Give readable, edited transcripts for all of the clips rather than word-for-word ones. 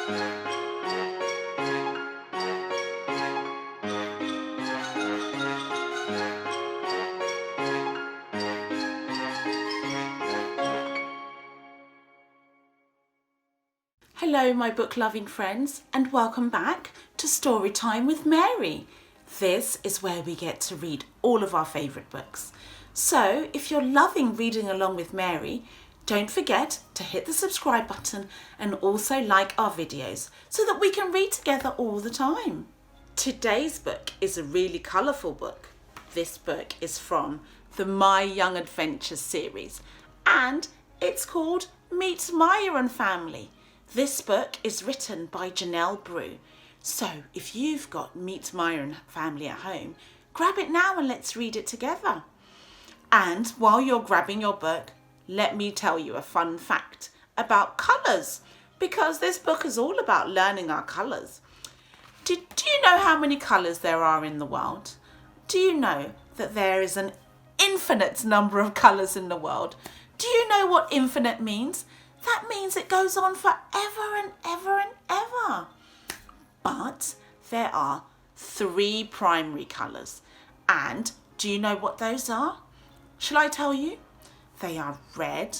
Hello my book-loving friends, and welcome back to Storytime with Mary. This is where we get to read all of our favourite books. So if you're loving reading along with Mary, don't forget to hit the subscribe button and also like our videos so that we can read together all the time. Today's book is a really colourful book. This book is from the My Young Adventures series and it's called Meet Maya and Family. This book is written by Janelle Brew. So if you've got Meet Maya and Family at home, grab it now and let's read it together. And while you're grabbing your book, let me tell you a fun fact about colours, because this book is all about learning our colours. Do you know how many colours there are in the world? Do you know that there is an infinite number of colours in the world? Do you know what infinite means? That means it goes on forever and ever and ever. But there are 3 primary colours. And do you know what those are? Shall I tell you? They are red,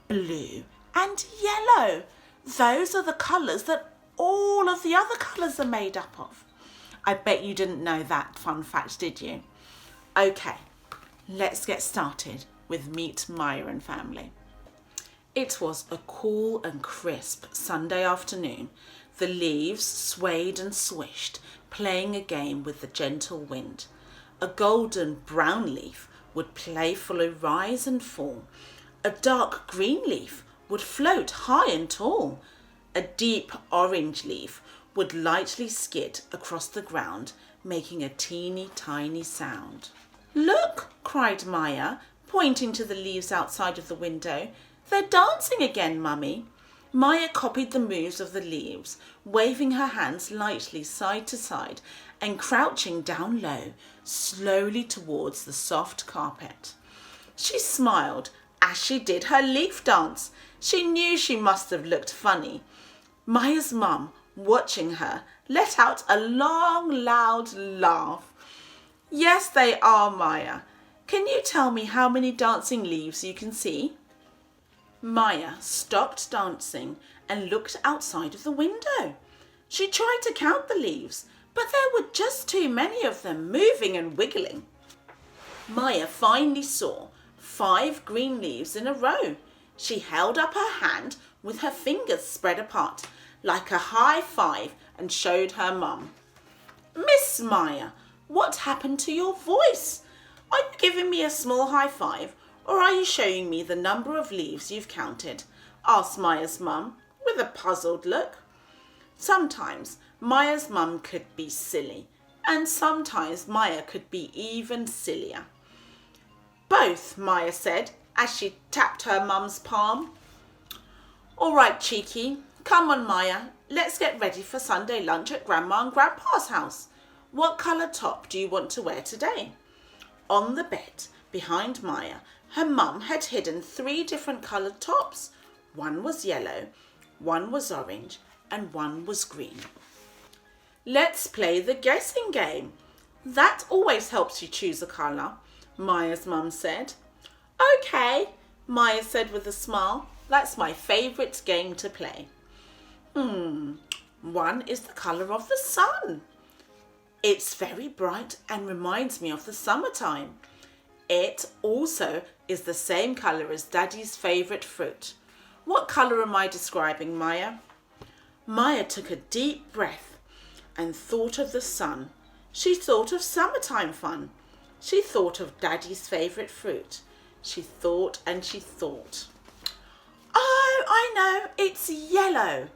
blue and yellow. Those are the colours that all of the other colours are made up of. I bet you didn't know that fun fact, did you? Okay, let's get started with Meet Maya and Family. It was a cool and crisp Sunday afternoon. The leaves swayed and swished, playing a game with the gentle wind. A golden brown leaf would playfully rise and fall. A dark green leaf would float high and tall. A deep orange leaf would lightly skid across the ground, making a teeny tiny sound. "Look!" cried Maya, pointing to the leaves outside of the window. "They're dancing again, Mummy." Maya copied the moves of the leaves, waving her hands lightly side to side and crouching down low, slowly towards the soft carpet. She smiled as she did her leaf dance. She knew she must have looked funny. Maya's mum, watching her, let out a long, loud laugh. "Yes, they are, Maya. Can you tell me how many dancing leaves you can see?" Maya stopped dancing and looked outside of the window. She tried to count the leaves, but there were just too many of them, moving and wiggling. Maya finally saw 5 green leaves in a row. She held up her hand with her fingers spread apart, like a high five, and showed her mum. "Miss Maya, what happened to your voice? Are you giving me a small high five, or are you showing me the number of leaves you've counted?" asked Maya's mum with a puzzled look. Sometimes Maya's mum could be silly, and sometimes Maya could be even sillier. "Both," Maya said as she tapped her mum's palm. "All right, cheeky. Come on, Maya. Let's get ready for Sunday lunch at Grandma and Grandpa's house. What colour top do you want to wear today?" On the bed behind Maya, her mum had hidden 3 different coloured tops. One was yellow, one was orange, and one was green. "Let's play the guessing game. That always helps you choose a colour," Maya's mum said. "Okay," Maya said with a smile. "That's my favourite game to play." One is the colour of the sun. It's very bright and reminds me of the summertime. It also is the same colour as Daddy's favourite fruit. What colour am I describing, Maya? Maya took a deep breath and thought of the sun. She thought of summertime fun. She thought of Daddy's favourite fruit. She thought and she thought. "Oh, I know, it's yellow,"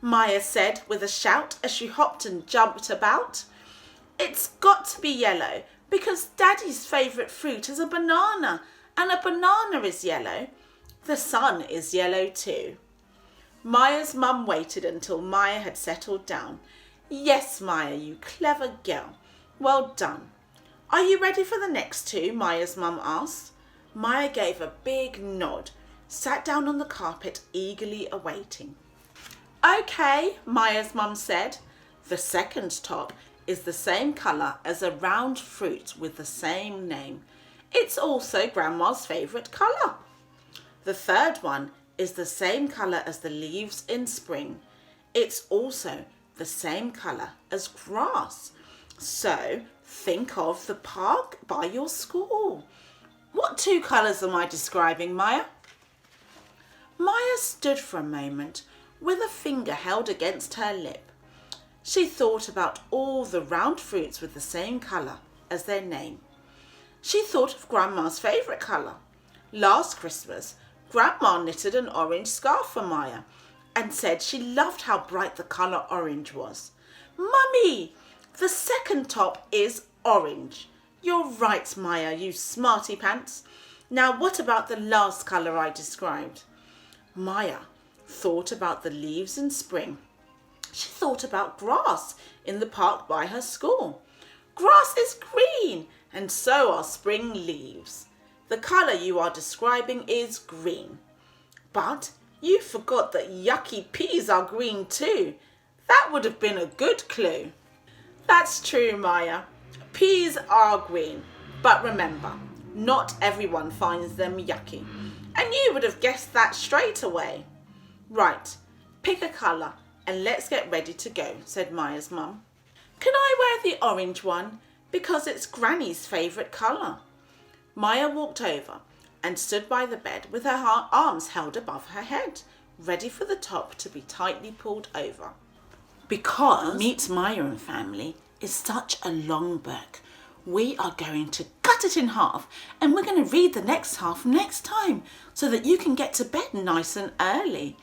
Maya said with a shout as she hopped and jumped about. "It's got to be yellow because Daddy's favourite fruit is a banana, and a banana is yellow. The sun is yellow too." Maya's mum waited until Maya had settled down. "Yes, Maya, you clever girl. Well done. Are you ready for the next 2?" Maya's mum asked. Maya gave a big nod, sat down on the carpet eagerly awaiting. Okay, Maya's mum said. The second top is the same colour as a round fruit with the same name. It's also Grandma's favourite colour. The third one is the same colour as the leaves in spring. It's also the same colour as grass. So think of the park by your school. What two colours am I describing, Maya? Maya stood for a moment with a finger held against her lip. She thought about all the round fruits with the same colour as their name. She thought of Grandma's favourite colour. Last Christmas, Grandma knitted an orange scarf for Maya and said she loved how bright the colour orange was. Mummy, the second top is orange. You're right, Maya, you smarty pants. Now what about the last colour I described? Maya thought about the leaves in spring. She thought about grass in the park by her school. Grass is green, and so are spring leaves. The colour you are describing is green. But you forgot that yucky peas are green too. That would have been a good clue. That's true, Maya. Peas are green, but remember, not everyone finds them yucky. And you would have guessed that straight away. Right, pick a colour and let's get ready to go, said Maya's mum. Can I wear the orange one? Because it's Granny's favourite colour. Maya walked over and stood by the bed with her arms held above her head, ready for the top to be tightly pulled over. Because Meet Maya and Family is such a long book, we are going to cut it in half and we're going to read the next half next time so that you can get to bed nice and early.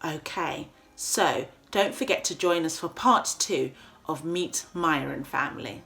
Okay, so don't forget to join us for part 2 of Meet Maya and Family.